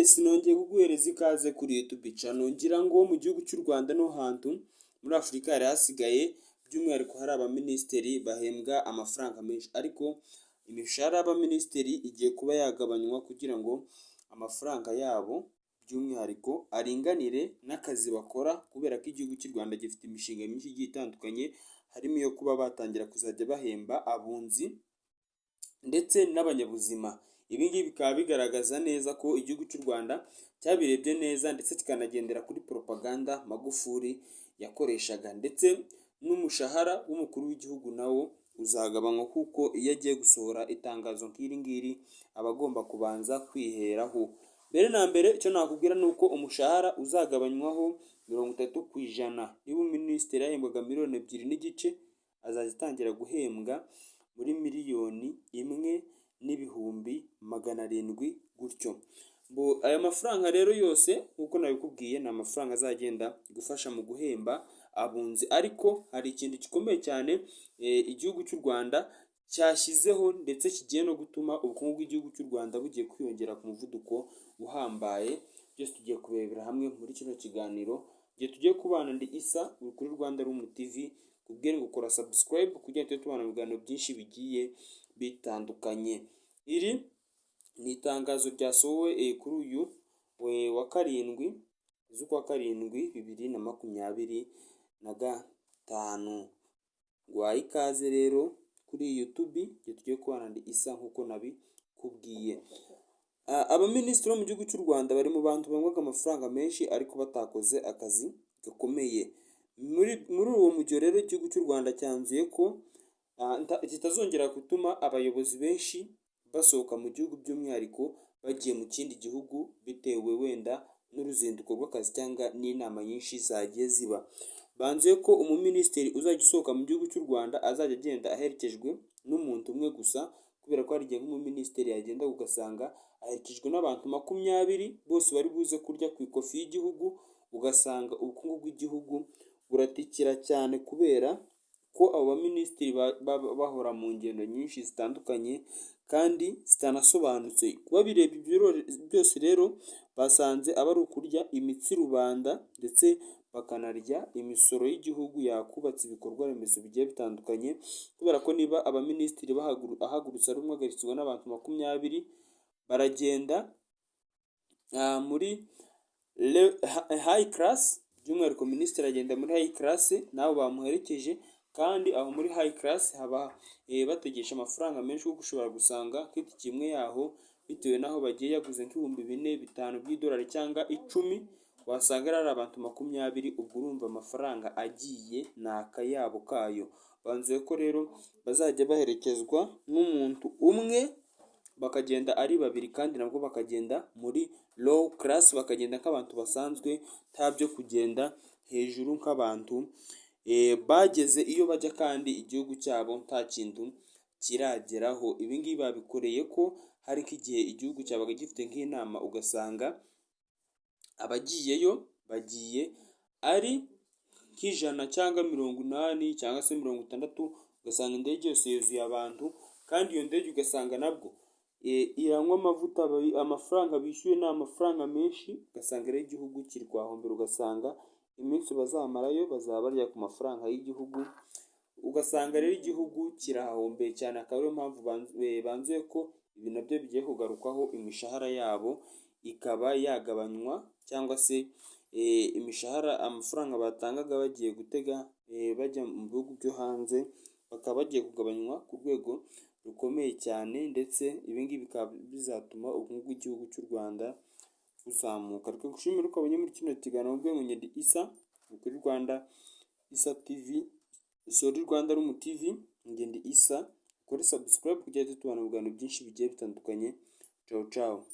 Sinongeye kuguhereza ikaze kuri YouTube channel, ngira ngo mu gihugu cy'u Rwanda no hantu muri Afurika hari hasigaye by'umwihariko hari abaminisitiri bahembwa amafaranga menshi, ariko imishahara y'abaminisitiri igiye kuba yagabanywa kugira ngo amafaranga yabo by'umwihariko aringanire n'akazi bakora, kubera ko igihugu cy'u Rwanda gifite imishinga myinshi igiye itandukanye, harimo iyo kuba batangira kuzajya bahemba abunzi ndetse n'abanyabuzima. Ibi ngibi bikaba bigaragaza neza ko igihugu cy'u Rwanda cyabirebye neza ndetse kikanagendera kuri propaganda Magufuli yakoreshaga, ndetse n'umushahara w'umukuru w'igihugu nawo uzagabanywa, kuko iyo agiye gusohora itangazo nk'iri ngiri aba agomba kubanza kwiheraho. Mbere na mbere icyo nakubwira ni uko umushahara uzagabanywaho 30%. Niba minisitiri yahembwaga 2.5 million azajya atangira guhembwa muri 1,700,000 gutyo. Aya mafaranga rero yose nk'uko nabikubwiye ni amafaranga azagenda gufasha mu guhemba abunzi, ariko hari ikintu gikomeye cyane igihugu cy'u Rwanda cyashyizeho ndetse kigiye no gutuma ubukungu bw'igihugu cy'u Rwanda bugiye kwiyongera ku muvuduko uhambaye. Byose tugiye kurebera hamwe muri kino kiganiro, igihe tugiye kubana ndi Isa kuri Rwanda Room TV. Kubwira ngo ukora subscribe kugira ngo tubane mu biganiro byinshi bigiye bitandukanye. Iri ni itangazo ryasohowe kuri uyu wa 7 z'ukwa 7 2025. Guhaye ikaze rero kuri YouTube, igihe tugiye kubana ndi Isa nk'uko nabikubwiye. Abaminisitiri bo mu gihugu cy'u Rwanda bari mu bantu bangwaga amafaranga menshi ariko batakoze akazi gakomeye. Muri uwo mujyo rero igihugu cy'u Rwanda cyanzuye ko kitazongera gutuma abayobozi benshi basohoka mu gihugu, by'umwihariko bagiye mu kindi gihugu bitewe wenda n'uruzinduko rw'akazi cyangwa n'inama nyinshi zagiye ziba. Banzuye ko umuminisitiri uzajya usohoka mu gihugu cy'u Rwanda azajya agenda aherekejwe n'umuntu umwe gusa, kubera ko hari igihe nk'umuminisitiri yagenda ugasanga aherekejwe n'abantu 20 bose bari buze kurya ku ikofi y'igihugu, ugasanga ubukungu bw'igihugu buratikira cyane, kubera ko abo baminisitiri bahora mu ngendo nyinshi zitandukanye kandi zitanasobanutse. Kuba bireba ibyo byose rero basanze aba ari ukurya imitsi rubanda, ndetse bakanarya imisoro y'igihugu yakubatse ibikorwa remezo bigiye bitandukanye, kubera ko niba abaminisitiri ahagurutse ari umwe agakurikizwa n'abantu 20 baragenda muri high class, by'umwihariko minisitiri agenda muri high class nabo bamuherekeje, kandi aho muri high class haba bategesha amafaranga menshi, kuko ushobora gusanga nk'itike imwe yaho bitewe n'aho bagiye yaguze nk'ibihumbi 4-5 by'idolari cyangwa 10, wasanga ari abantu 20. Ubwo urumva amafaranga agiye ni akayabo kayo. Banzuye ko rero bazajya baherekezwa n'umuntu umwe, bakagenda ari 2, kandi nabwo bakagenda muri low class, bakagenda nk'abantu basanzwe, nta byo kugenda hejuru nk'abantu bageze iyo bajya, kandi igihugu cyabo nta kintu kirageraho. Ibi ngibi babikoreye ko hari nk'igihe igihugu cyabaga gifite nk'inama, ugasanga abagiyeyo bagiye ari nk'ijana cyangwa 80 cyangwa se 60, ugasanga indege yose yuzuye abantu, kandi iyo ndege ugasanga nabwo iranywa amavuta, amafaranga bishyuye ni amafaranga menshi, ugasanga rero igihugu kiri kwahombera, ugasanga iminsi bazamarayo bazaba barya ku mafaranga y'igihugu, ugasanga rero igihugu kirahombeye cyane. Akaba ariyo mpamvu banzuye ko ibi nabyo bigiye kugarukwaho, imishahara yabo ikaba yagabanywa, cyangwa se imishahara, amafaranga batangaga bagiye gutega bajya mu bihugu byo hanze, bakaba bagiye kugabanywa ku rwego rukomeye cyane, ndetse ibi ngibi bikaba bizatuma ubukungu bw'igihugu cy'u Rwanda buzamuka. Reka ngushimire ko abonye muri kino kiganiro, ubwo ndi Isa kuri Rwanda Isa TV, Rwanda Room TV. Ndi Isa, kuri subscribe kugira ngo tubane mu biganiro byinshi bigiye bitandukanye. Ciao ciao.